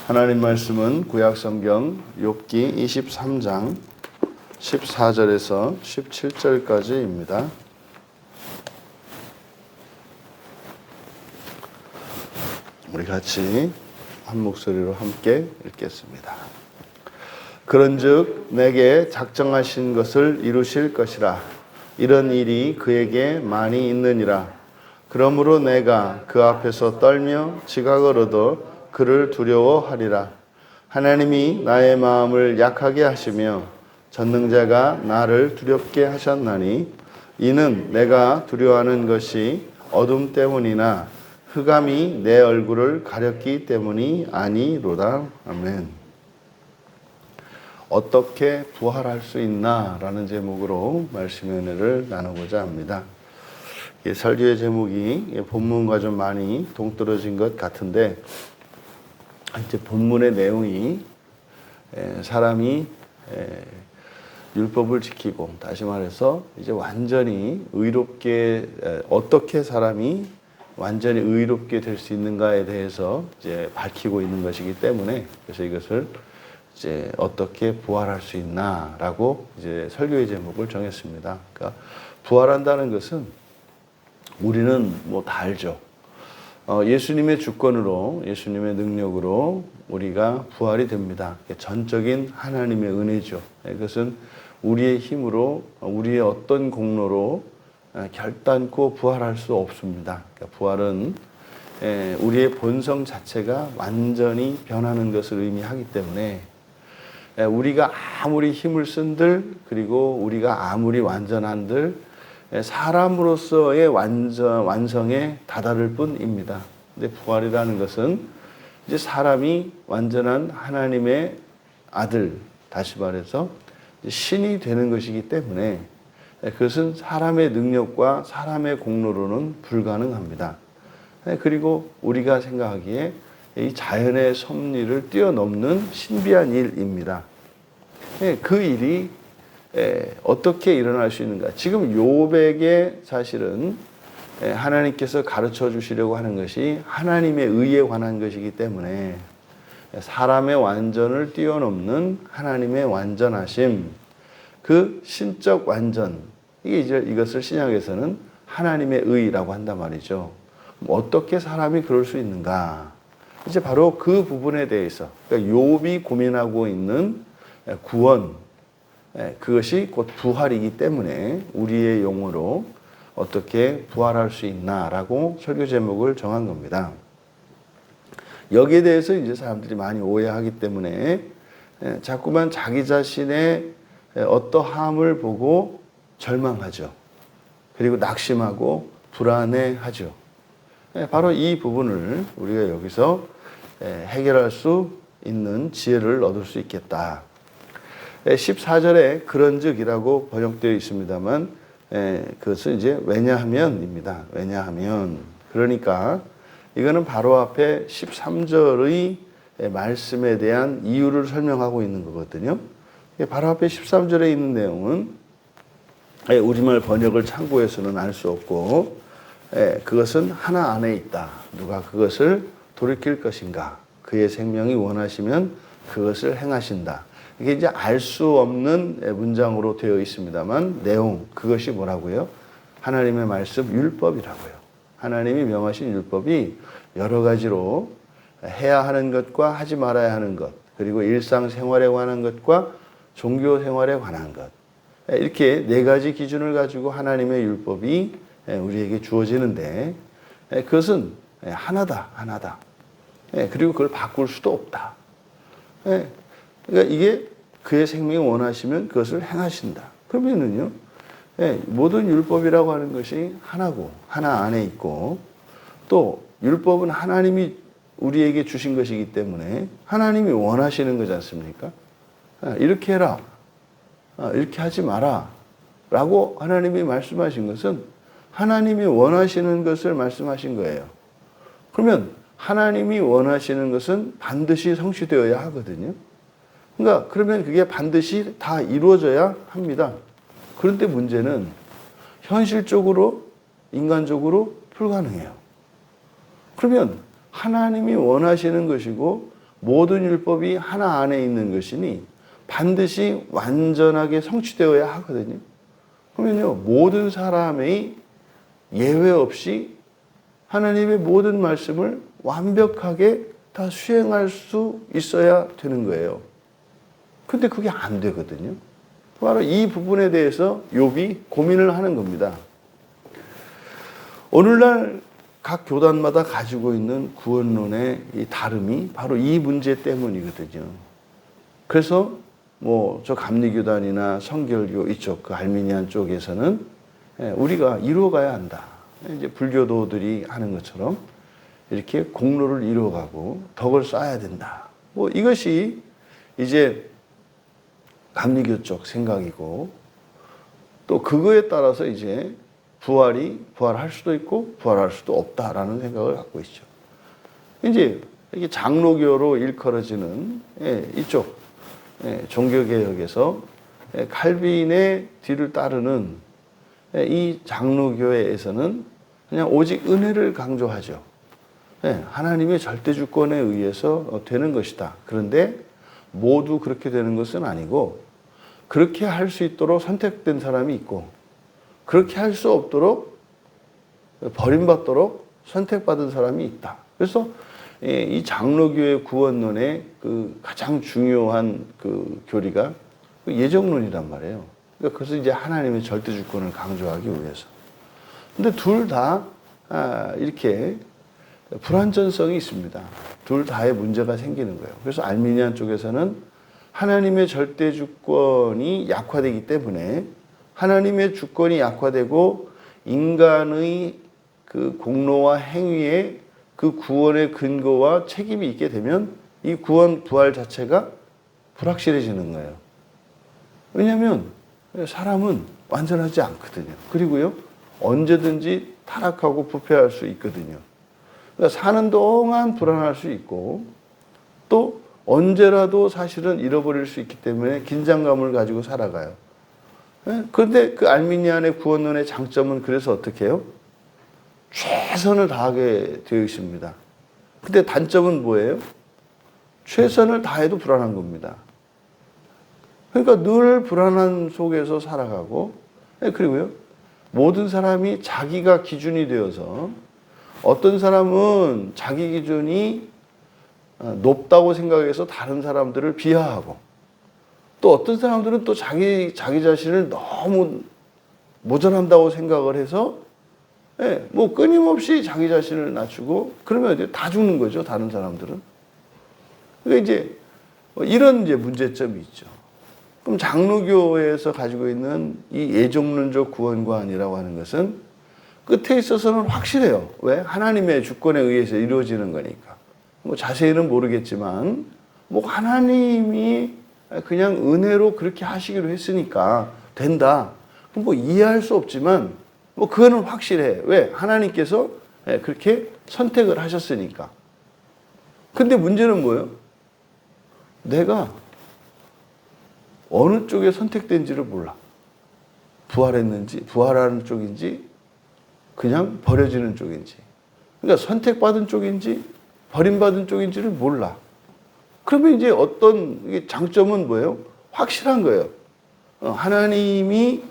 하나님 말씀은 구약성경 욥기 23장 14절에서 17절까지입니다. 우리 같이 한 목소리로 함께 읽겠습니다. 그런즉 내게 작정하신 것을 이루실 것이라. 이런 일이 그에게 많이 있느니라. 그러므로 내가 그 앞에서 떨며 지각을 얻어 그를 두려워하리라. 하나님이 나의 마음을 약하게 하시며 전능자가 나를 두렵게 하셨나니 이는 내가 두려워하는 것이 어둠 때문이나 흑암이 내 얼굴을 가렸기 때문이 아니로다. 아멘. 어떻게 부활할 수 있나? 라는 제목으로 말씀의 은혜를 나누고자 합니다. 설교의 제목이 본문과 좀 많이 동떨어진 것 같은데, 이제 본문의 내용이 사람이 율법을 지키고, 다시 말해서 이제 완전히 의롭게, 어떻게 사람이 완전히 의롭게 될 수 있는가에 대해서 이제 밝히고 있는 것이기 때문에, 그래서 이것을 이제 어떻게 부활할 수 있나라고 이제 설교의 제목을 정했습니다. 그러니까 부활한다는 것은 우리는 뭐 다 알죠. 예수님의 주권으로, 예수님의 능력으로 우리가 부활이 됩니다. 전적인 하나님의 은혜죠. 그것은 우리의 힘으로, 우리의 어떤 공로로 결단코 부활할 수 없습니다. 그러니까 부활은 우리의 본성 자체가 완전히 변하는 것을 의미하기 때문에 우리가 아무리 힘을 쓴들, 그리고 우리가 아무리 완전한들 사람으로서의 완성에 다다를 뿐입니다. 근데 부활이라는 것은 이제 사람이 완전한 하나님의 아들, 다시 말해서 신이 되는 것이기 때문에 그것은 사람의 능력과 사람의 공로로는 불가능합니다. 그리고 우리가 생각하기에 이 자연의 섭리를 뛰어넘는 신비한 일입니다. 그 일이 어떻게 일어날 수 있는가? 지금 욥에게 사실은 하나님께서 가르쳐 주시려고 하는 것이 하나님의 의에 관한 것이기 때문에 사람의 완전을 뛰어넘는 하나님의 완전하심, 그 신적 완전, 이것을 신약에서는 하나님의 의라고 한단 말이죠. 어떻게 사람이 그럴 수 있는가? 이제 바로 그 부분에 대해서, 그러니까 욥이 고민하고 있는 구원, 그것이 곧 부활이기 때문에 우리의 용어로 어떻게 부활할 수 있나라고 설교 제목을 정한 겁니다. 여기에 대해서 이제 사람들이 많이 오해하기 때문에 자꾸만 자기 자신의 어떠함을 보고 절망하죠. 그리고 낙심하고 불안해하죠. 바로 이 부분을 우리가 여기서 해결할 수 있는 지혜를 얻을 수 있겠다. 14절에 그런즉이라고 번역되어 있습니다만 그것은 이제 왜냐하면입니다. 왜냐하면, 그러니까 이거는 바로 앞에 13절의 말씀에 대한 이유를 설명하고 있는 거거든요. 바로 앞에 13절에 있는 내용은 우리말 번역을 참고해서는 알 수 없고, 그것은 하나 안에 있다. 누가 그것을 돌이킬 것인가? 그의 생명이 원하시면 그것을 행하신다. 이게 이제 알 수 없는 문장으로 되어 있습니다만, 내용, 그것이 뭐라고요? 하나님의 말씀, 율법이라고요. 하나님이 명하신 율법이 여러 가지로 해야 하는 것과 하지 말아야 하는 것, 그리고 일상생활에 관한 것과 종교생활에 관한 것, 이렇게 네 가지 기준을 가지고 하나님의 율법이 우리에게 주어지는데, 그것은 하나다, 하나다. 그리고 그걸 바꿀 수도 없다. 그러니까 이게 그의 생명이 원하시면 그것을 행하신다. 그러면은요, 모든 율법이라고 하는 것이 하나고, 하나 안에 있고, 또 율법은 하나님이 우리에게 주신 것이기 때문에 하나님이 원하시는 거지 않습니까? 이렇게 해라, 이렇게 하지 마라 라고 하나님이 말씀하신 것은 하나님이 원하시는 것을 말씀하신 거예요. 그러면 하나님이 원하시는 것은 반드시 성취되어야 하거든요. 그러니까 그러면 그게 반드시 다 이루어져야 합니다. 그런데 문제는 현실적으로, 인간적으로 불가능해요. 그러면 하나님이 원하시는 것이고 모든 율법이 하나 안에 있는 것이니 반드시 완전하게 성취되어야 하거든요. 그러면요, 모든 사람의 예외 없이 하나님의 모든 말씀을 완벽하게 다 수행할 수 있어야 되는 거예요. 근데 그게 안 되거든요. 바로 이 부분에 대해서 욥이 고민을 하는 겁니다. 오늘날 각 교단마다 가지고 있는 구원론의 이 다름이 바로 이 문제 때문이거든요. 그래서 저 감리교단이나 성결교 이쪽 그 알미니안 쪽에서는 우리가 이루어가야 한다. 이제 불교도들이 하는 것처럼 이렇게 공로를 이루어가고 덕을 쌓아야 된다. 이것이 이제 감리교 쪽 생각이고, 또 그거에 따라서 이제 부활할 수도 있고 부활할 수도 없다라는 생각을 갖고 있죠. 이제 이게 장로교로 일컬어지는 이쪽 종교개혁에서 칼빈의 뒤를 따르는 이 장로교회에서는 그냥 오직 은혜를 강조하죠. 하나님의 절대 주권에 의해서 되는 것이다. 그런데 모두 그렇게 되는 것은 아니고, 그렇게 할 수 있도록 선택된 사람이 있고, 그렇게 할 수 없도록 버림받도록 선택받은 사람이 있다. 그래서 이 장로교의 구원론의 그 가장 중요한 그 교리가 예정론이란 말이에요. 그러니까 그래서 이제 하나님의 절대 주권을 강조하기 위해서. 근데 둘 다 이렇게 불완전성이 있습니다. 둘 다의 문제가 생기는 거예요. 그래서 알미니안 쪽에서는 하나님의 절대 주권이 약화되기 때문에 하나님의 주권이 약화되고 인간의 그 공로와 행위에 그 구원의 근거와 책임이 있게 되면 이 구원, 부활 자체가 불확실해지는 거예요. 왜냐하면 사람은 완전하지 않거든요. 그리고요, 언제든지 타락하고 부패할 수 있거든요. 그러니까 사는 동안 불안할 수 있고, 또 언제라도 사실은 잃어버릴 수 있기 때문에 긴장감을 가지고 살아가요. 그런데 그 알미니안의 구원론의 장점은 그래서 어떻게 해요? 최선을 다하게 되어 있습니다. 근데 단점은 뭐예요? 최선을 다해도 불안한 겁니다. 그러니까 늘 불안한 속에서 살아가고, 그리고요, 모든 사람이 자기가 기준이 되어서, 어떤 사람은 자기 기준이 높다고 생각해서 다른 사람들을 비하하고, 또 어떤 사람들은 또 자기 자신을 너무 모자란다고 생각을 해서 끊임없이 자기 자신을 낮추고, 그러면 이제 다 죽는 거죠, 다른 사람들은. 그러니까 이제 이런 이제 문제점이 있죠. 그럼 장로교에서 가지고 있는 이 예정론적 구원관이라고 하는 것은 끝에 있어서는 확실해요. 왜? 하나님의 주권에 의해서 이루어지는 거니까. 자세히는 모르겠지만, 하나님이 그냥 은혜로 그렇게 하시기로 했으니까 된다. 이해할 수 없지만, 그거는 확실해. 왜? 하나님께서 그렇게 선택을 하셨으니까. 근데 문제는 뭐예요? 내가 어느 쪽에 선택된지를 몰라. 부활했는지, 부활하는 쪽인지, 그냥 버려지는 쪽인지. 그러니까 선택받은 쪽인지, 버림받은 쪽인지를 몰라. 그러면 이제 어떤 장점은 뭐예요? 확실한 거예요. 하나님이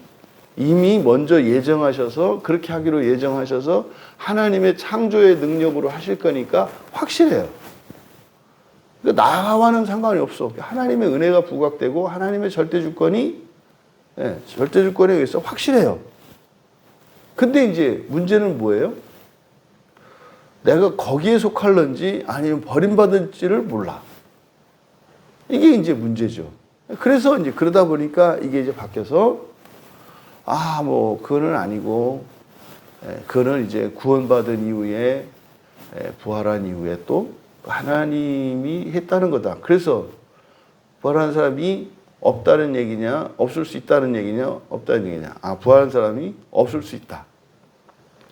이미 먼저 예정하셔서, 그렇게 하기로 예정하셔서 하나님의 창조의 능력으로 하실 거니까 확실해요. 그러니까 나와는 상관이 없어. 하나님의 은혜가 부각되고 하나님의 절대 주권에 의해서 확실해요. 근데 이제 문제는 뭐예요? 내가 거기에 속할런지 아니면 버림받을지를 몰라. 이게 이제 문제죠. 그래서 이제 그러다 보니까 이게 이제 바뀌어서 그거는 아니고, 그거는 이제 구원받은 이후에, 부활한 이후에 또 하나님이 했다는 거다. 그래서 부활한 사람이 없다는 얘기냐, 없을 수 있다는 얘기냐, 없다는 얘기냐. 부활한 사람이 없을 수 있다.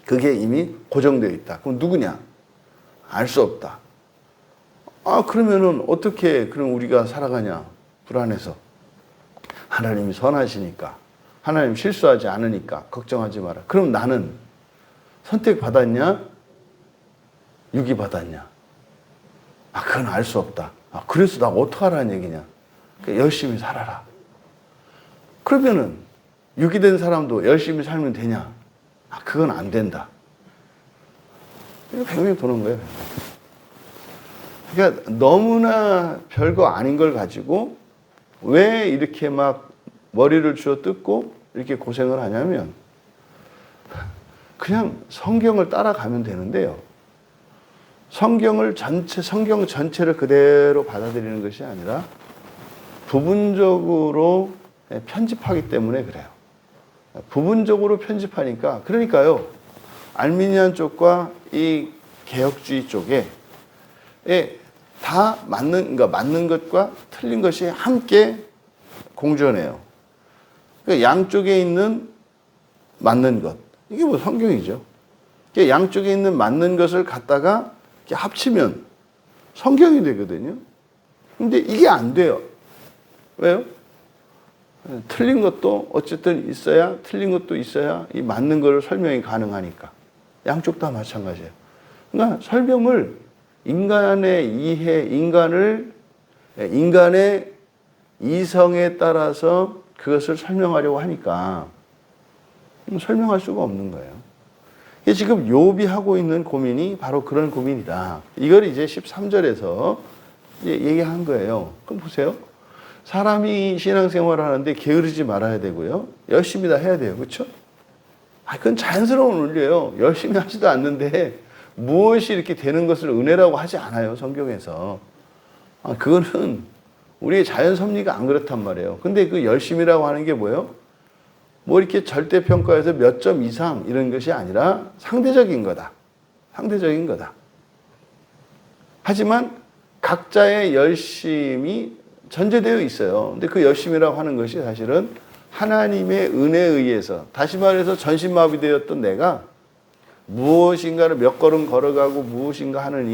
그게 이미 고정되어 있다. 그럼 누구냐? 알 수 없다. 그러면은 어떻게 그럼 우리가 살아가냐? 불안해서. 하나님이 선하시니까. 하나님 실수하지 않으니까 걱정하지 마라. 그럼 나는 선택받았냐? 유기받았냐? 그건 알 수 없다. 그래서 나 어떡하라는 얘기냐. 열심히 살아라. 그러면은 유기된 사람도 열심히 살면 되냐? 그건 안 된다. 백명이 도는 거예요. 그러니까 너무나 별거 아닌 걸 가지고 왜 이렇게 막 머리를 쥐어 뜯고 이렇게 고생을 하냐면 그냥 성경을 따라가면 되는데요. 성경 전체를 그대로 받아들이는 것이 아니라 부분적으로 편집하기 때문에 그래요. 부분적으로 편집하니까 그러니까요. 알미니안 쪽과 이 개혁주의 쪽에 다 그러니까 맞는 것과 틀린 것이 함께 공존해요. 그러니까 양쪽에 있는 맞는 것. 이게 뭐 성경이죠. 그러니까 양쪽에 있는 맞는 것을 갖다가 이렇게 합치면 성경이 되거든요. 근데 이게 안 돼요. 왜요? 틀린 것도 어쨌든 있어야, 틀린 것도 있어야 이 맞는 거를 설명이 가능하니까. 양쪽 다 마찬가지예요. 그러니까 설명을 인간의 이해, 인간의 이성에 따라서 그것을 설명하려고 하니까 설명할 수가 없는 거예요. 지금 욥이 하고 있는 고민이 바로 그런 고민이다. 이걸 이제 13절에서 얘기한 거예요. 그럼 보세요. 사람이 신앙생활을 하는데 게으르지 말아야 되고요. 열심히 다 해야 돼요. 그렇죠? 그건 자연스러운 원리예요. 열심히 하지도 않는데 무엇이 이렇게 되는 것을 은혜라고 하지 않아요. 성경에서. 그거는 우리의 자연 섭리가 안 그렇단 말이에요. 근데 그 열심이라고 하는 게 뭐예요? 뭐 이렇게 절대평가에서 몇 점 이상 이런 것이 아니라 상대적인 거다. 상대적인 거다. 하지만 각자의 열심이 전제되어 있어요. 근데 그 열심이라고 하는 것이 사실은 하나님의 은혜에 의해서, 다시 말해서 전신마비되었던 내가 무엇인가를 몇 걸음 걸어가고 무엇인가 하는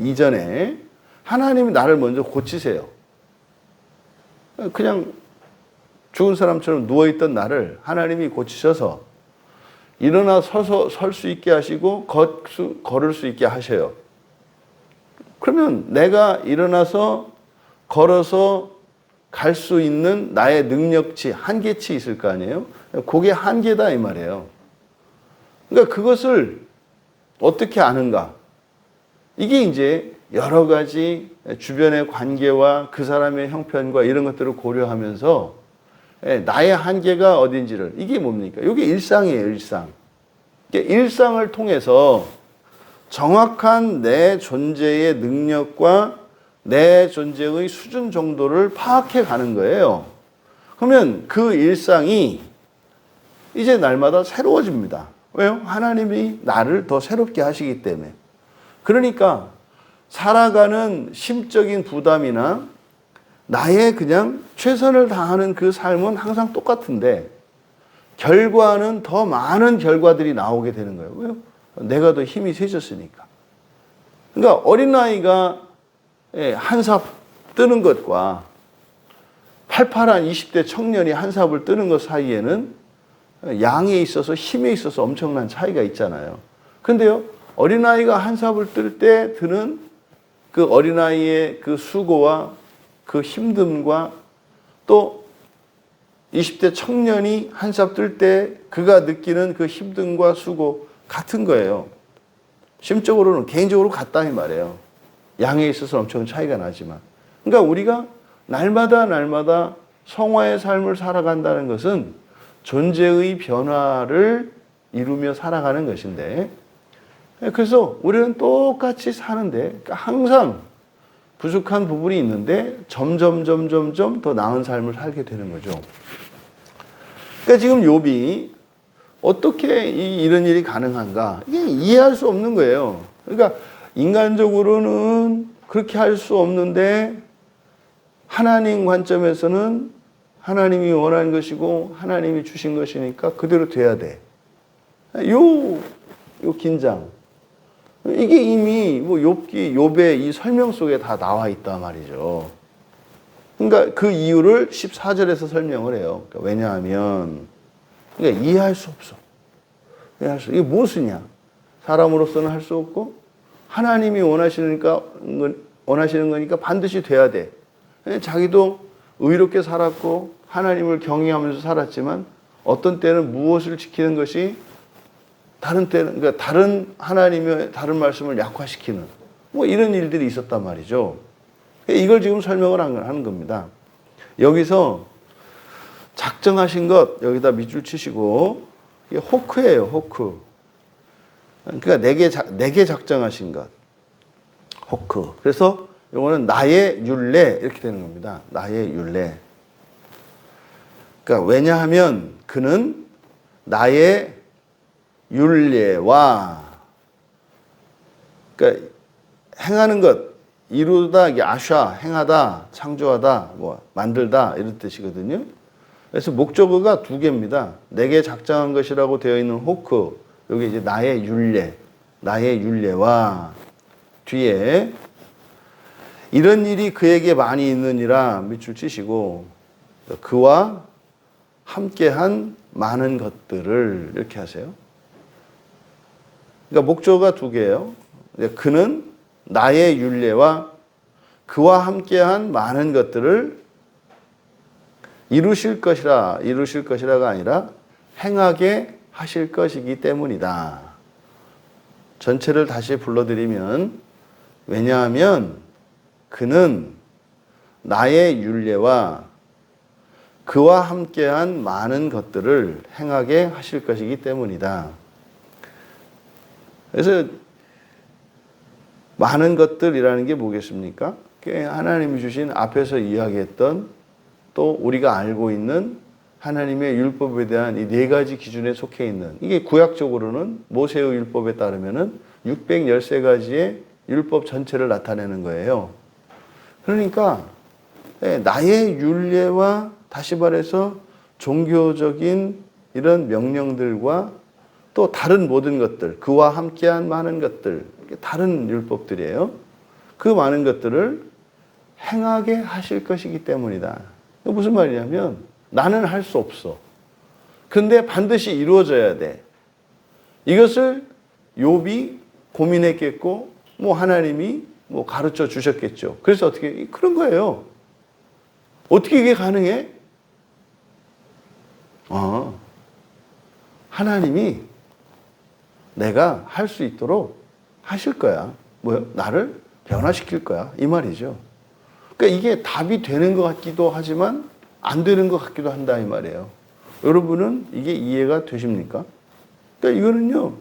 이전에 하나님이 나를 먼저 고치세요. 그냥 죽은 사람처럼 누워있던 나를 하나님이 고치셔서 일어나 서서 설 수 있게 하시고 걸을 수 있게 하셔요. 그러면 내가 일어나서 걸어서 갈 수 있는 나의 능력치, 한계치 있을 거 아니에요? 그게 한계다 이 말이에요. 그러니까 그것을 어떻게 아는가? 이게 이제 여러 가지 주변의 관계와 그 사람의 형편과 이런 것들을 고려하면서 나의 한계가 어딘지를, 이게 뭡니까? 이게 일상이에요, 일상. 일상을 통해서 정확한 내 존재의 능력과 내 존재의 수준 정도를 파악해 가는 거예요. 그러면 그 일상이 이제 날마다 새로워집니다. 왜요? 하나님이 나를 더 새롭게 하시기 때문에. 그러니까 살아가는 심적인 부담이나 나의 그냥 최선을 다하는 그 삶은 항상 똑같은데 결과는 더 많은 결과들이 나오게 되는 거예요. 왜요? 내가 더 힘이 세졌으니까. 그러니까 어린아이가 한삽 뜨는 것과 팔팔한 20대 청년이 한삽을 뜨는 것 사이에는 양에 있어서 힘에 있어서 엄청난 차이가 있잖아요. 그런데요, 어린아이가 한삽을 뜰 때 드는 그 어린아이의 그 수고와 그 힘듦과 또 20대 청년이 한삽 뜰 때 그가 느끼는 그 힘듦과 수고 같은 거예요. 심적으로는 개인적으로 같다 이 말이에요. 양에 있어서 엄청 차이가 나지만. 그러니까 우리가 날마다 성화의 삶을 살아간다는 것은 존재의 변화를 이루며 살아가는 것인데, 그래서 우리는 똑같이 사는데 그러니까 항상 부족한 부분이 있는데 점점 더 나은 삶을 살게 되는 거죠. 그러니까 지금 욥이 어떻게 이런 일이 가능한가? 이게 이해할 수 없는 거예요. 그러니까 인간적으로는 그렇게 할 수 없는데 하나님 관점에서는 하나님이 원하는 것이고 하나님이 주신 것이니까 그대로 돼야 돼. 요 긴장. 이게 이미 뭐 욥의 이 설명 속에 다 나와 있단 말이죠. 그러니까 그 이유를 14절에서 설명을 해요. 그러니까 왜냐하면 그러니까 이해할 수 없어. 이게 무엇이냐? 사람으로서는 할 수 없고 하나님이 원하시니까 원하시는 거니까 반드시 돼야 돼. 자기도 의롭게 살았고 하나님을 경외하면서 살았지만 어떤 때는 무엇을 지키는 것이 다른 때는 그러니까 다른 하나님의 다른 말씀을 약화시키는 뭐 이런 일들이 있었단 말이죠. 이걸 지금 설명을 하는 겁니다. 여기서 작정하신 것 여기다 밑줄 치시고 이게 호크예요. 호크. 그러니까 내게 작정하신 것. 호크. 그래서 이거는 나의 율례 이렇게 되는 겁니다. 나의 율례. 그러니까 왜냐하면 그는 나의 율례와 그러니까 행하는 것 이루다 이게 아샤 행하다 창조하다 뭐 만들다 이런 뜻이거든요. 그래서 목적어가 두 개입니다. 내게 작정한 것이라고 되어 있는 호크 여기 이제 나의 율례 나의 율례와 뒤에 이런 일이 그에게 많이 있느니라 밑줄 치시고 그와 함께한 많은 것들을 이렇게 하세요. 그러니까 목적어가 두 개예요. 그는 나의 율례와 그와 함께한 많은 것들을 이루실 것이라가 아니라 행하게 하실 것이기 때문이다. 전체를 다시 불러드리면 왜냐하면 그는 나의 율례와 그와 함께한 많은 것들을 행하게 하실 것이기 때문이다. 그래서 많은 것들이라는 게 뭐겠습니까? 하나님이 주신 앞에서 이야기했던 또 우리가 알고 있는 하나님의 율법에 대한 이 네 가지 기준에 속해 있는 이게 구약적으로는 모세의 율법에 따르면은 613가지의 율법 전체를 나타내는 거예요. 그러니까 나의 율례와 다시 말해서 종교적인 이런 명령들과 또 다른 모든 것들, 그와 함께한 많은 것들, 다른 율법들이에요. 그 많은 것들을 행하게 하실 것이기 때문이다. 무슨 말이냐면 나는 할 수 없어. 근데 반드시 이루어져야 돼. 이것을 욥이 고민했겠고 뭐 하나님이 뭐 가르쳐 주셨겠죠. 그래서 어떻게 그런 거예요. 어떻게 이게 가능해? 하나님이 내가 할 수 있도록 하실 거야. 뭐요? 나를 변화시킬 거야. 이 말이죠. 그러니까 이게 답이 되는 것 같기도 하지만 안 되는 것 같기도 한다 이 말이에요. 여러분은 이게 이해가 되십니까? 그러니까 이거는요.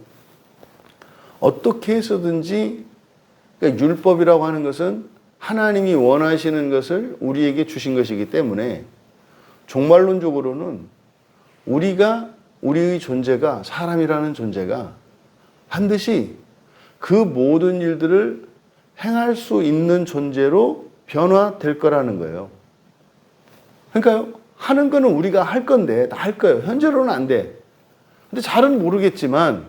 어떻게 해서든지 그러니까 율법이라고 하는 것은 하나님이 원하시는 것을 우리에게 주신 것이기 때문에 종말론적으로는 우리의 존재가 사람이라는 존재가 반드시 그 모든 일들을 행할 수 있는 존재로 변화될 거라는 거예요. 그러니까 하는 거는 우리가 할 건데 다 할 거예요. 현재로는 안 돼. 근데 잘은 모르겠지만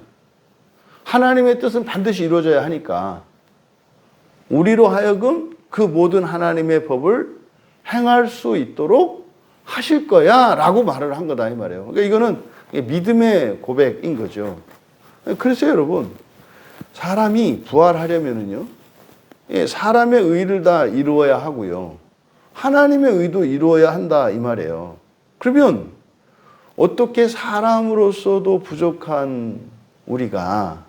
하나님의 뜻은 반드시 이루어져야 하니까 우리로 하여금 그 모든 하나님의 법을 행할 수 있도록 하실 거야 라고 말을 한 거다 이 말이에요. 그러니까 이거는 믿음의 고백인 거죠. 그래서 여러분 사람이 부활하려면은요 사람의 의를 다 이루어야 하고요 하나님의 의도 이루어야 한다 이 말이에요. 그러면 어떻게 사람으로서도 부족한 우리가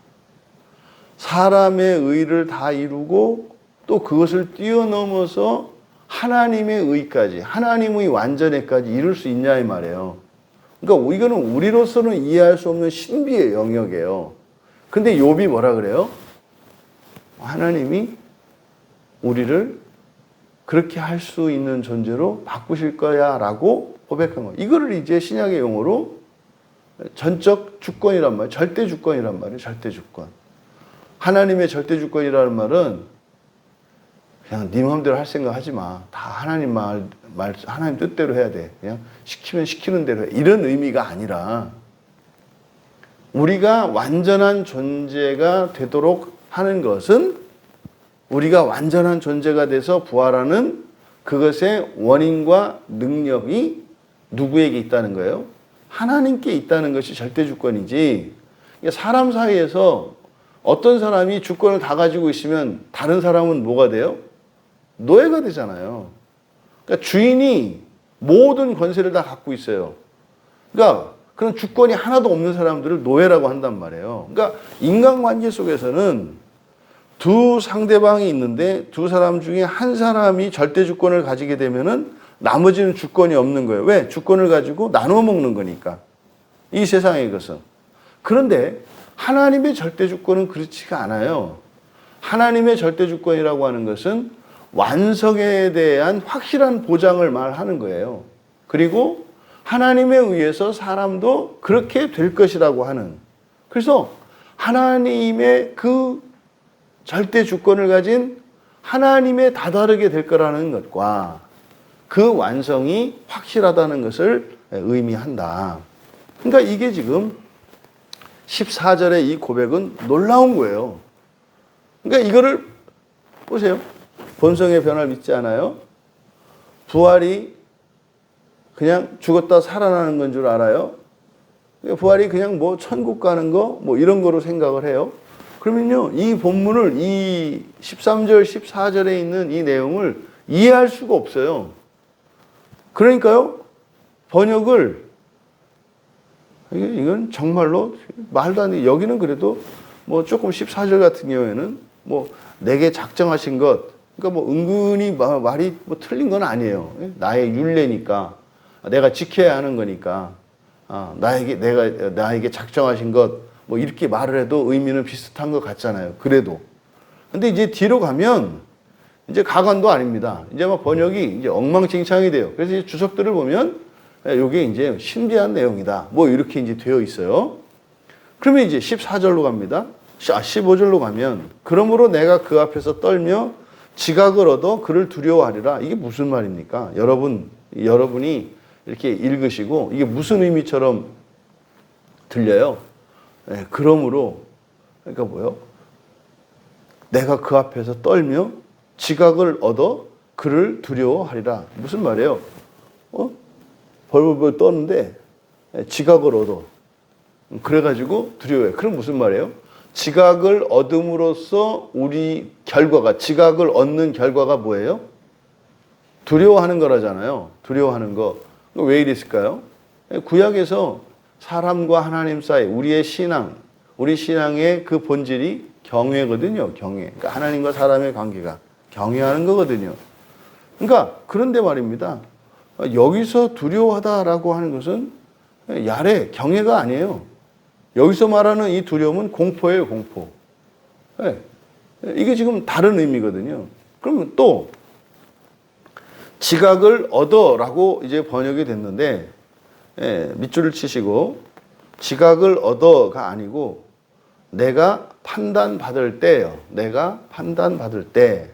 사람의 의를 다 이루고 또 그것을 뛰어넘어서 하나님의 의까지 하나님의 완전에까지 이룰 수 있냐 이 말이에요. 그러니까 이거는 우리로서는 이해할 수 없는 신비의 영역이에요. 근데 욥이 뭐라 그래요? 하나님이 우리를 그렇게 할 수 있는 존재로 바꾸실 거야 라고 고백한 거예요. 이거를 이제 신약의 용어로 전적 주권이란 말이에요. 절대 주권이란 말이에요. 절대 주권. 하나님의 절대 주권이라는 말은 그냥 네 마음대로 할 생각 하지 마. 다 하나님 하나님 뜻대로 해야 돼. 그냥 시키면 시키는 대로 해. 이런 의미가 아니라 우리가 완전한 존재가 되도록 하는 것은 우리가 완전한 존재가 돼서 부활하는 그것의 원인과 능력이 누구에게 있다는 거예요? 하나님께 있다는 것이 절대 주권이지. 사람 사이에서 어떤 사람이 주권을 다 가지고 있으면 다른 사람은 뭐가 돼요? 노예가 되잖아요. 그러니까 주인이 모든 권세를 다 갖고 있어요. 그러니까 그런 주권이 하나도 없는 사람들을 노예라고 한단 말이에요. 그러니까 인간관계 속에서는 두 상대방이 있는데 두 사람 중에 한 사람이 절대 주권을 가지게 되면은 나머지는 주권이 없는 거예요. 왜? 주권을 가지고 나눠 먹는 거니까. 이 세상의 것은. 그런데 하나님의 절대 주권은 그렇지가 않아요. 하나님의 절대 주권이라고 하는 것은 완성에 대한 확실한 보장을 말하는 거예요. 그리고 하나님에 의해서 사람도 그렇게 될 것이라고 하는. 그래서 하나님의 그 절대 주권을 가진 하나님에 다다르게 될 거라는 것과 그 완성이 확실하다는 것을 의미한다. 그러니까 이게 지금 14절의 이 고백은 놀라운 거예요. 그러니까 이거를 보세요. 본성의 변화를 믿지 않아요? 부활이 그냥 죽었다 살아나는 건 줄 알아요? 부활이 그냥 뭐 천국 가는 거 뭐 이런 거로 생각을 해요. 그러면요, 이 본문을 이 13절, 14절에 있는 이 내용을 이해할 수가 없어요. 그러니까요, 번역을 이건 정말로 말도 안 돼. 여기는 그래도 뭐 조금 14절 같은 경우에는 뭐 내게 작정하신 것, 그러니까 뭐 은근히 말이 뭐 틀린 건 아니에요. 나의 율례니까. 내가 지켜야 하는 거니까. 나에게 작정하신 것, 뭐 이렇게 말을 해도 의미는 비슷한 것 같잖아요. 그래도. 근데 이제 뒤로 가면 이제 가관도 아닙니다. 이제 막 번역이 이제 엉망진창이 돼요. 그래서 이제 주석들을 보면 이게 이제 신비한 내용이다. 뭐 이렇게 이제 되어 있어요. 그러면 이제 14절로 갑니다. 15절로 가면 그러므로 내가 그 앞에서 떨며 지각을 얻어 그를 두려워하리라. 이게 무슨 말입니까? 여러분이 이렇게 읽으시고 이게 무슨 의미처럼 들려요? 네, 그러므로 그러니까 뭐요? 내가 그 앞에서 떨며 지각을 얻어 그를 두려워하리라. 무슨 말이에요? 벌벌 떠는데 지각을 얻어. 그래가지고 두려워해. 그럼 무슨 말이에요? 지각을 얻음으로써 우리 결과가, 지각을 얻는 결과가 뭐예요? 두려워하는 거라잖아요. 두려워하는 거. 왜 이랬을까요? 구약에서 사람과 하나님 사이, 우리 신앙의 그 본질이 경외거든요. 경외. 그러니까 하나님과 사람의 관계가 경외하는 거거든요. 그러니까 그런데 말입니다. 여기서 두려워하다라고 하는 것은 야래, 경외가 아니에요. 여기서 말하는 이 두려움은 공포예요, 공포. 네. 이게 지금 다른 의미거든요. 그러면 또 지각을 얻어라고 이제 번역이 됐는데, 밑줄을 치시고 지각을 얻어가 아니고 내가 판단받을 때예요. 내가 판단받을 때.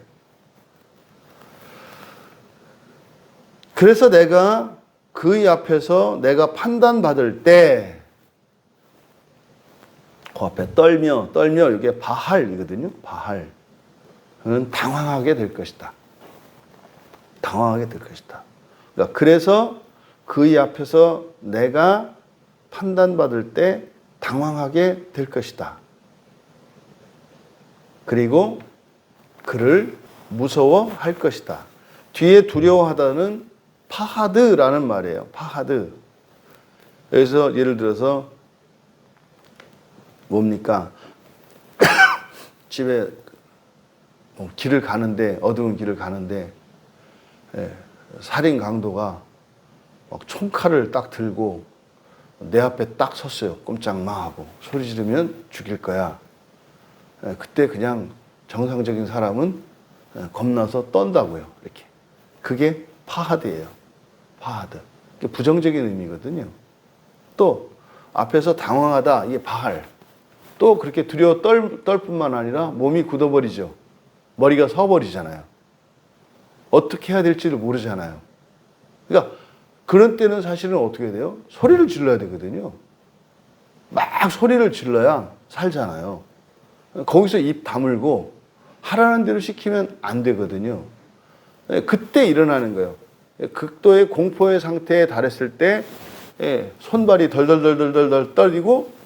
그래서 내가 그의 앞에서 내가 판단받을 때 그 앞에 떨며 이게 바할이거든요. 바할. 그는 당황하게 될 것이다. 당황하게 될 것이다. 그러니까 그래서 그의 앞에서 내가 판단받을 때 당황하게 될 것이다. 그리고 그를 무서워할 것이다. 뒤에 두려워하다는 파하드라는 말이에요. 파하드. 여기서 예를 들어서 뭡니까? 집에 길을 가는데, 어두운 길을 가는데 살인 강도가 막 총칼을 딱 들고 내 앞에 딱 섰어요. 꼼짝마하고 소리 지르면 죽일 거야. 그때 그냥 정상적인 사람은 겁나서 떤다고요. 이렇게. 그게 파하드예요. 파하드. 부정적인 의미거든요. 또 앞에서 당황하다. 이게 바할. 또 그렇게 두려워 떨 뿐만 아니라 몸이 굳어버리죠. 머리가 서버리잖아요. 어떻게 해야 될지를 모르잖아요. 그러니까 그런 때는 사실은 어떻게 돼요? 소리를 질러야 되거든요. 막 소리를 질러야 살잖아요. 거기서 입 다물고 하라는 대로 시키면 안 되거든요. 그때 일어나는 거예요. 극도의 공포의 상태에 달했을 때 손발이 덜덜덜덜덜 떨리고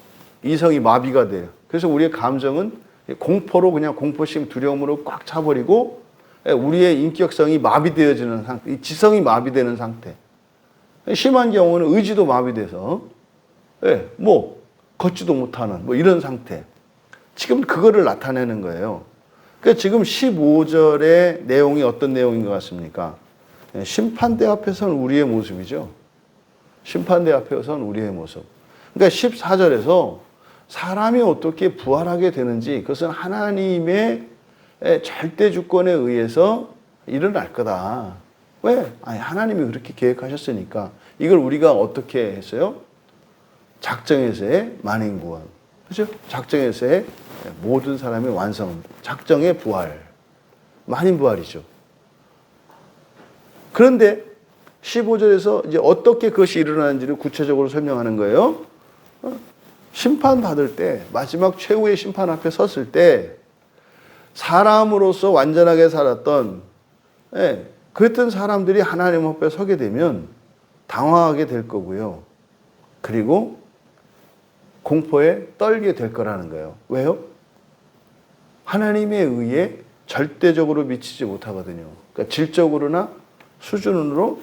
이성이 마비가 돼요. 그래서 우리의 감정은 공포로 그냥 공포심, 두려움으로 꽉 차버리고 우리의 인격성이 마비되어지는 상태, 지성이 마비되는 상태. 심한 경우는 의지도 마비돼서 뭐 걷지도 못하는 뭐 이런 상태. 지금 그거를 나타내는 거예요. 그러니까 지금 15절의 내용이 어떤 내용인 것 같습니까? 심판대 앞에 선 우리의 모습이죠. 심판대 앞에 선 우리의 모습. 그러니까 14절에서 사람이 어떻게 부활하게 되는지 그것은 하나님의 절대 주권에 의해서 일어날 거다. 왜? 아니, 하나님이 그렇게 계획하셨으니까 이걸 우리가 어떻게 했어요? 작정에서의 만인구원. 그렇죠? 작정에서의 모든 사람의 완성. 작정의 부활. 만인부활이죠. 그런데 15절에서 이제 어떻게 그것이 일어나는지를 구체적으로 설명하는 거예요. 심판받을 때, 마지막 최후의 심판 앞에 섰을 때 사람으로서 완전하게 살았던 그랬던 사람들이 하나님 앞에 서게 되면 당황하게 될 거고요. 그리고 공포에 떨게 될 거라는 거예요. 왜요? 하나님에 의해 절대적으로 미치지 못하거든요. 그러니까 질적으로나 수준으로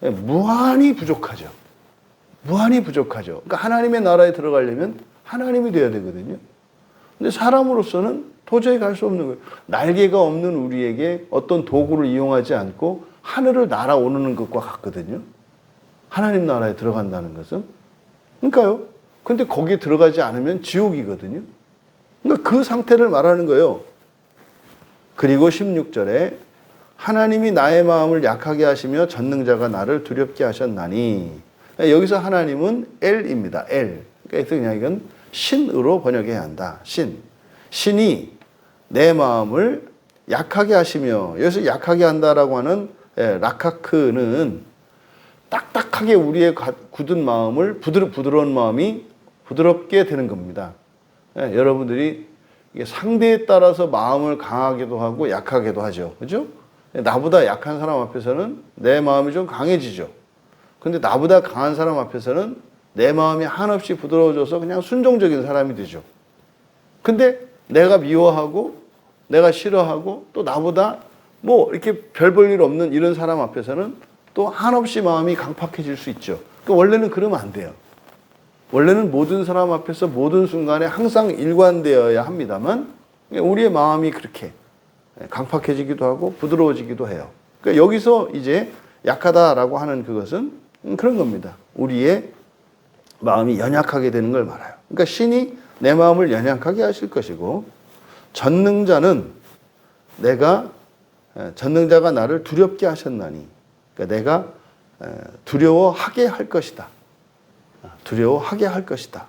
무한히 부족하죠. 무한히 부족하죠. 그러니까 하나님의 나라에 들어가려면 하나님이 돼야 되거든요. 근데 사람으로서는 도저히 갈 수 없는 거예요. 날개가 없는 우리에게 어떤 도구를 이용하지 않고 하늘을 날아오르는 것과 같거든요. 하나님 나라에 들어간다는 것은. 그러니까요. 근데 거기에 들어가지 않으면 지옥이거든요. 그러니까 그 상태를 말하는 거예요. 그리고 16절에 하나님이 나의 마음을 약하게 하시며 전능자가 나를 두렵게 하셨나니. 여기서 하나님은 엘입니다. 엘. 그래서 그냥 이건 신으로 번역해야 한다. 신. 신이 내 마음을 약하게 하시며, 여기서 약하게 한다라고 하는 라카크는 딱딱하게 우리의 굳은 마음을 부드러운 마음이 부드럽게 되는 겁니다. 여러분들이 상대에 따라서 마음을 강하게도 하고 약하게도 하죠. 그죠? 나보다 약한 사람 앞에서는 내 마음이 좀 강해지죠. 근데 나보다 강한 사람 앞에서는 내 마음이 한없이 부드러워져서 그냥 순종적인 사람이 되죠. 근데 내가 미워하고 내가 싫어하고 또 나보다 뭐 이렇게 별 볼 일 없는 이런 사람 앞에서는 또 한없이 마음이 강팍해질 수 있죠. 그러니까 원래는 그러면 안 돼요. 원래는 모든 사람 앞에서 모든 순간에 항상 일관되어야 합니다만 우리의 마음이 그렇게 강팍해지기도 하고 부드러워지기도 해요. 그러니까 여기서 이제 약하다라고 하는 그것은 그런 겁니다. 우리의 마음이 연약하게 되는 걸 말해요. 그러니까 신이 내 마음을 연약하게 하실 것이고 전능자는 전능자가 나를 두렵게 하셨나니, 그러니까 내가 두려워하게 할 것이다. 두려워하게 할 것이다.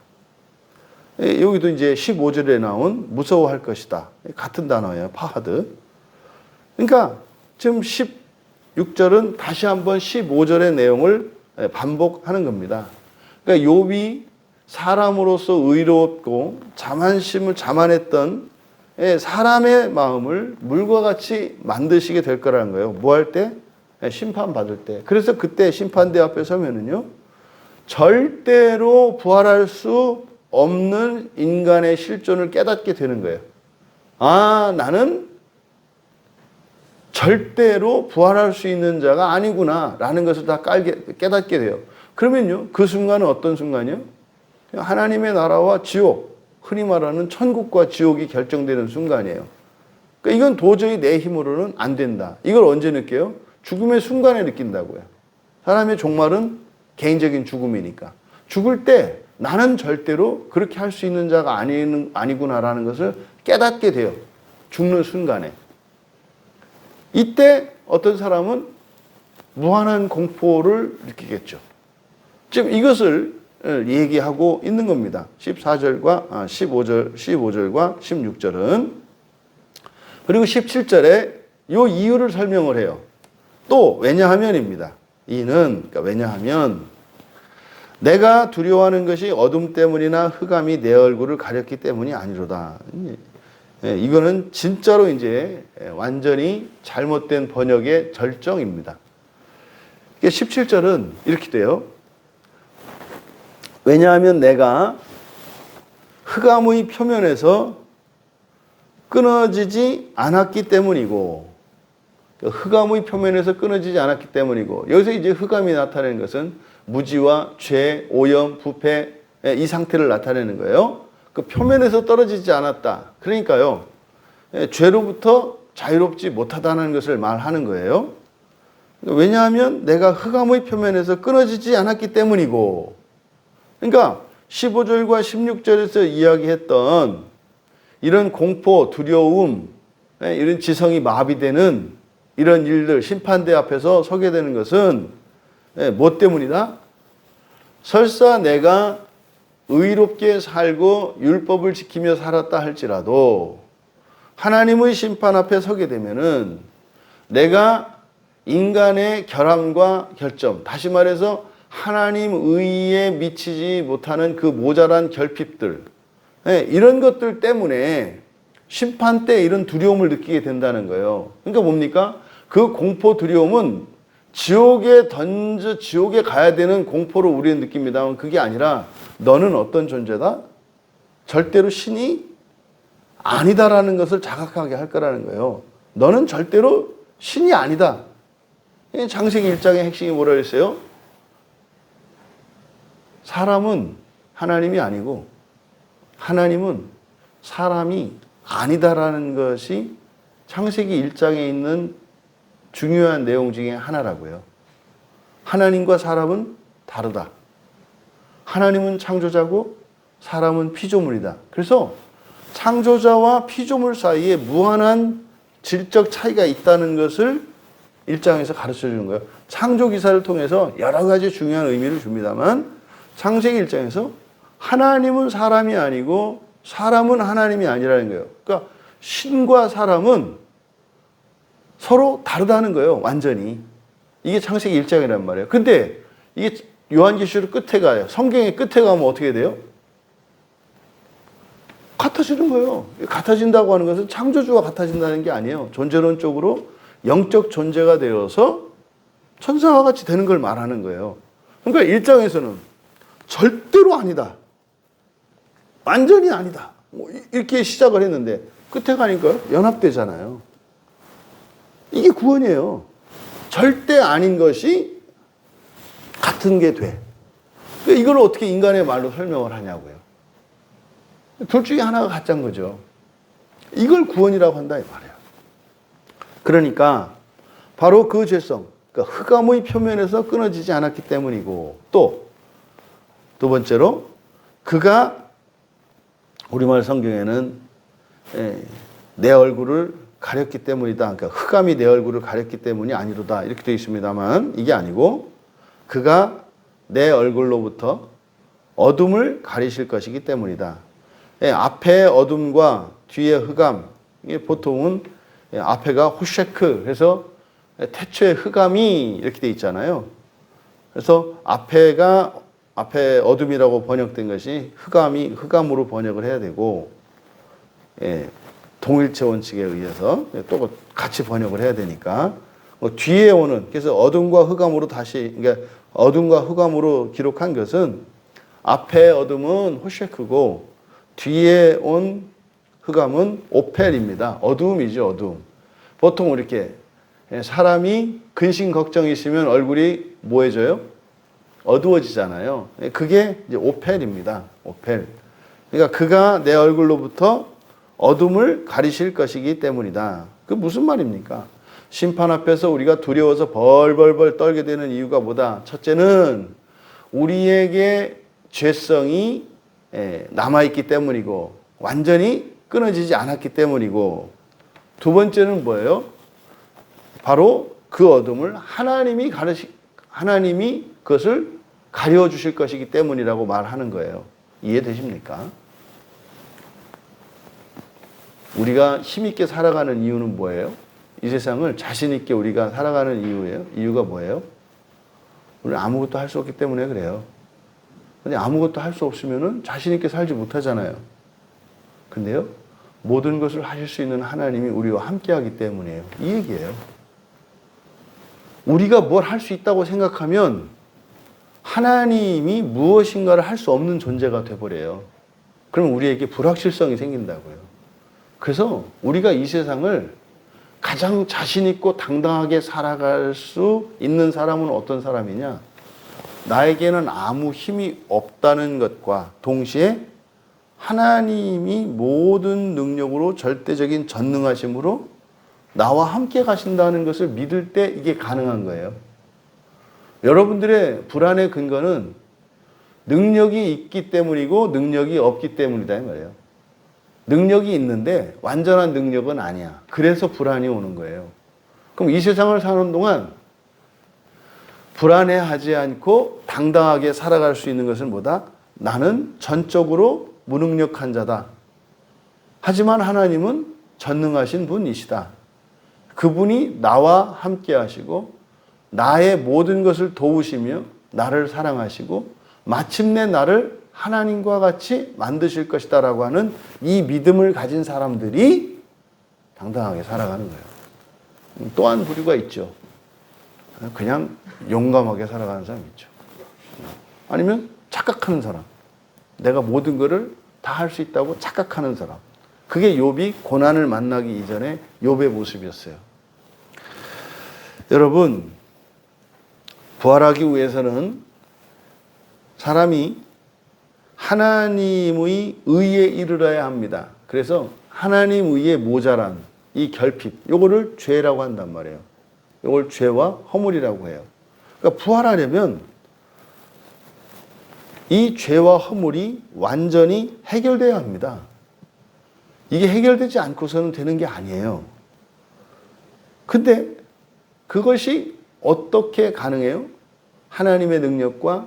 여기도 이제 15절에 나온 무서워할 것이다. 같은 단어예요. 파하드. 그러니까 지금 16절은 다시 한번 15절의 내용을 반복하는 겁니다. 그러니까 욥이 사람으로서 의롭고 자만심을 자만했던 사람의 마음을 물과 같이 만드시게 될 거라는 거예요. 뭐 할 때? 심판받을 때. 그래서 그때 심판대 앞에 서면은요, 절대로 부활할 수 없는 인간의 실존을 깨닫게 되는 거예요. 아, 나는 절대로 부활할 수 있는 자가 아니구나 라는 것을 다 깨닫게 돼요. 그러면요, 그 순간은 어떤 순간이요? 하나님의 나라와 지옥, 흔히 말하는 천국과 지옥이 결정되는 순간이에요. 그러니까 이건 도저히 내 힘으로는 안 된다. 이걸 언제 느껴요? 죽음의 순간에 느낀다고요. 사람의 종말은 개인적인 죽음이니까. 죽을 때 나는 절대로 그렇게 할 수 있는 자가 아니구나라는 것을 깨닫게 돼요. 죽는 순간에. 이때 어떤 사람은 무한한 공포를 느끼겠죠. 지금 이것을 얘기하고 있는 겁니다. 15절과 16절은. 그리고 17절에 이 이유를 설명을 해요. 또 왜냐하면입니다. 그러니까 왜냐하면 내가 두려워하는 것이 어둠 때문이나 흑암이 내 얼굴을 가렸기 때문이 아니로다. 이거는 진짜로 이제 완전히 잘못된 번역의 절정입니다. 17절은 이렇게 돼요. 왜냐하면 내가 흑암의 표면에서 끊어지지 않았기 때문이고, 흑암의 표면에서 끊어지지 않았기 때문이고, 여기서 이제 흑암이 나타내는 것은 무지와 죄, 오염, 부패, 이 상태를 나타내는 거예요. 그 표면에서 떨어지지 않았다. 그러니까요, 죄로부터 자유롭지 못하다는 것을 말하는 거예요. 왜냐하면 내가 흑암의 표면에서 끊어지지 않았기 때문이고, 그러니까 15절과 16절에서 이야기했던 이런 공포, 두려움, 이런 지성이 마비되는 이런 일들, 심판대 앞에서 서게 되는 것은 뭐 때문이다? 설사 내가 의롭게 살고 율법을 지키며 살았다 할지라도 하나님의 심판 앞에 서게 되면은 내가 인간의 결함과 결점, 다시 말해서 하나님 의에 미치지 못하는 그 모자란 결핍들, 이런 것들 때문에 심판 때 이런 두려움을 느끼게 된다는 거예요. 그러니까 뭡니까? 그 공포, 두려움은 지옥에 가야 되는 공포를 우리는 느낍니다만, 그게 아니라 너는 어떤 존재다? 절대로 신이 아니다라는 것을 자각하게 할 거라는 거예요. 너는 절대로 신이 아니다. 창세기 1장의 핵심이 뭐라 그랬어요? 사람은 하나님이 아니고 하나님은 사람이 아니다라는 것이 창세기 1장에 있는 중요한 내용 중에 하나라고요. 하나님과 사람은 다르다. 하나님은 창조자고 사람은 피조물이다. 그래서 창조자와 피조물 사이에 무한한 질적 차이가 있다는 것을 1장에서 가르쳐 주는 거예요. 창조 기사를 통해서 여러 가지 중요한 의미를 줍니다만, 창세기 1장에서 하나님은 사람이 아니고 사람은 하나님이 아니라는 거예요. 그러니까 신과 사람은 서로 다르다는 거예요. 완전히. 이게 창세기 1장이란 말이에요. 근데 이게 요한계시록 끝에 가요. 성경의 끝에 가면 어떻게 돼요? 같아지는 거예요. 같아진다고 하는 것은 창조주와 같아진다는 게 아니에요. 존재론적으로 영적 존재가 되어서 천사와 같이 되는 걸 말하는 거예요. 그러니까 1장에서는 절대로 아니다. 완전히 아니다. 이렇게 시작을 했는데 끝에 가니까 연합되잖아요. 이게 구원이에요. 절대 아닌 것이 같은 게 돼. 이걸 어떻게 인간의 말로 설명을 하냐고요. 둘 중에 하나가 가짜인 거죠. 이걸 구원이라고 한다 이 말이에요. 그러니까 바로 그 죄성, 그러니까 흑암의 표면에서 끊어지지 않았기 때문이고, 또 두 번째로 그가, 우리말 성경에는 내 얼굴을 가렸기 때문이다. 그러니까 흑암이 내 얼굴을 가렸기 때문이 아니로다. 이렇게 되어 있습니다만, 이게 아니고 그가 내 얼굴로부터 어둠을 가리실 것이기 때문이다. 앞에 어둠과 뒤에 흑암, 이게 보통은 앞에가 호셰크, 그래서 태초에 흑암이 이렇게 되어 있잖아요. 그래서 앞에 어둠이라고 번역된 것이 흑암으로 번역을 해야 되고, 동일체 원칙에 의해서 또 같이 번역을 해야 되니까, 뒤에 오는, 그래서 어둠과 흑암으로 그러니까 어둠과 흑암으로 기록한 것은 앞에 어둠은 호셰크고 뒤에 온 흑암은 오펠입니다. 어두움이죠, 어두움. 보통 이렇게 사람이 근심 걱정이 있으면 얼굴이 뭐해져요? 어두워지잖아요. 그게 이제 오펠입니다. 오펠. 그러니까 그가 내 얼굴로부터 어둠을 가리실 것이기 때문이다. 그 무슨 말입니까? 심판 앞에서 우리가 두려워서 벌벌벌 떨게 되는 이유가 뭐다? 첫째는 우리에게 죄성이 남아있기 때문이고 완전히 끊어지지 않았기 때문이고, 두 번째는 뭐예요? 바로 그 어둠을 하나님이 그것을 가려주실 것이기 때문이라고 말하는 거예요. 이해되십니까? 우리가 힘있게 살아가는 이유는 뭐예요? 이 세상을 자신있게 우리가 살아가는 이유예요. 이유가 뭐예요? 우리는 아무것도 할 수 없기 때문에 그래요. 근데 아무것도 할 수 없으면 자신있게 살지 못하잖아요. 근데요, 모든 것을 하실 수 있는 하나님이 우리와 함께 하기 때문이에요. 이 얘기예요. 우리가 뭘 할 수 있다고 생각하면 하나님이 무엇인가를 할 수 없는 존재가 돼버려요. 그럼 우리에게 불확실성이 생긴다고요. 그래서 우리가 이 세상을 가장 자신 있고 당당하게 살아갈 수 있는 사람은 어떤 사람이냐? 나에게는 아무 힘이 없다는 것과 동시에 하나님이 모든 능력으로 절대적인 전능하심으로 나와 함께 가신다는 것을 믿을 때 이게 가능한 거예요. 여러분들의 불안의 근거는 능력이 있기 때문이고 능력이 없기 때문이다 이 말이에요. 능력이 있는데 완전한 능력은 아니야. 그래서 불안이 오는 거예요. 그럼 이 세상을 사는 동안 불안해하지 않고 당당하게 살아갈 수 있는 것은 뭐다? 나는 전적으로 무능력한 자다. 하지만 하나님은 전능하신 분이시다. 그분이 나와 함께 하시고 나의 모든 것을 도우시며 나를 사랑하시고 마침내 나를 하나님과 같이 만드실 것이다 라고 하는 이 믿음을 가진 사람들이 당당하게 살아가는 거예요. 또한 부류가 있죠. 그냥 용감하게 살아가는 사람이 있죠. 아니면 착각하는 사람. 내가 모든 것을 다 할 수 있다고 착각하는 사람. 그게 욥이 고난을 만나기 이전에 욥의 모습이었어요. 여러분, 부활하기 위해서는 사람이 하나님의 의에 이르러야 합니다. 그래서 하나님 의에 모자란 이 결핍, 요거를 죄라고 한단 말이에요. 요걸 죄와 허물이라고 해요. 그러니까 부활하려면 이 죄와 허물이 완전히 해결돼야 합니다. 이게 해결되지 않고서는 되는 게 아니에요. 근데 그것이 어떻게 가능해요? 하나님의 능력과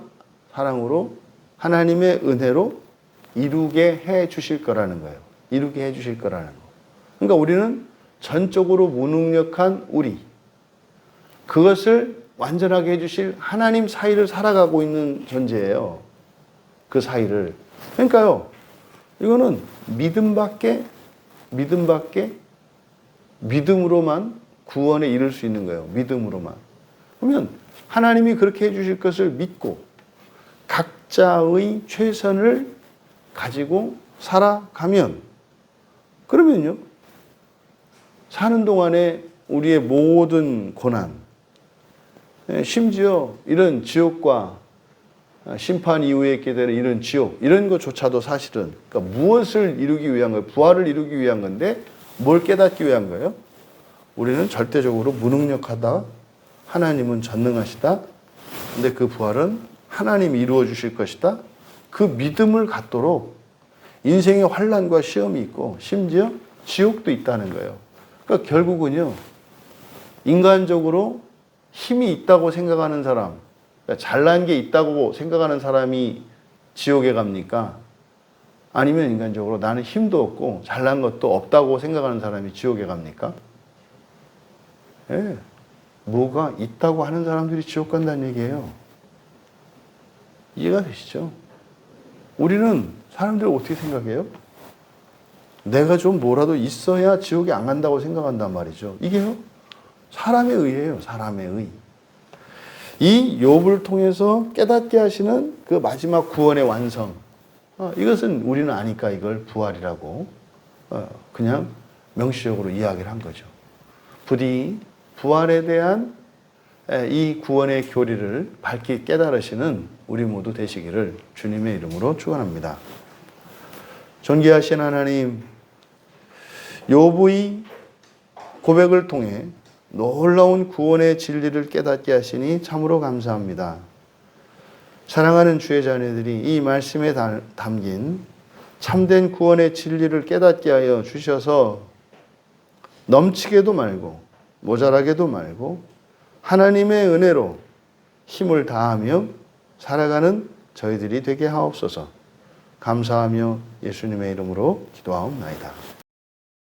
사랑으로 하나님의 은혜로 이루게 해 주실 거라는 거예요. 이루게 해 주실 거라는 거. 그러니까 우리는 전적으로 무능력한 우리, 그것을 완전하게 해 주실 하나님 사이를 살아가고 있는 존재예요. 그 사이를. 그러니까요, 이거는 믿음으로만 구원에 이를 수 있는 거예요. 믿음으로만. 그러면 하나님이 그렇게 해 주실 것을 믿고 각자의 최선을 가지고 살아가면, 그러면요, 사는 동안에 우리의 모든 고난, 심지어 이런 지옥과 심판 이후에 있게 되는 이런 지옥, 이런 것조차도 사실은, 그러니까 무엇을 이루기 위한 거예요? 부활을 이루기 위한 건데 뭘 깨닫기 위한 거예요? 우리는 절대적으로 무능력하다. 하나님은 전능하시다. 근데 그 부활은 하나님이 이루어 주실 것이다. 그 믿음을 갖도록 인생의 환난과 시험이 있고 심지어 지옥도 있다는 거예요. 그러니까 결국은요, 인간적으로 힘이 있다고 생각하는 사람, 그러니까 잘난 게 있다고 생각하는 사람이 지옥에 갑니까? 아니면 인간적으로 나는 힘도 없고 잘난 것도 없다고 생각하는 사람이 지옥에 갑니까? 예, 뭐가 있다고 하는 사람들이 지옥 간다는 얘기예요. 이해가 되시죠? 우리는 사람들이 어떻게 생각해요? 내가 좀 뭐라도 있어야 지옥에 안 간다고 생각한단 말이죠. 이게요, 사람의 의예요. 사람의 의. 이 욥을 통해서 깨닫게 하시는 그 마지막 구원의 완성. 이것은 우리는 아니까 이걸 부활이라고 그냥 명시적으로 이야기를 한 거죠. 부디 부활에 대한 이 구원의 교리를 밝히 깨달으시는 우리 모두 되시기를 주님의 이름으로 축원합니다. 존귀하신 하나님, 욥의 고백을 통해 놀라운 구원의 진리를 깨닫게 하시니 참으로 감사합니다. 사랑하는 주의 자녀들이 이 말씀에 담긴 참된 구원의 진리를 깨닫게 하여 주셔서 넘치게도 말고 모자라게도 말고 하나님의 은혜로 힘을 다하며 살아가는 저희들이 되게 하옵소서. 감사하며 예수님의 이름으로 기도하옵나이다.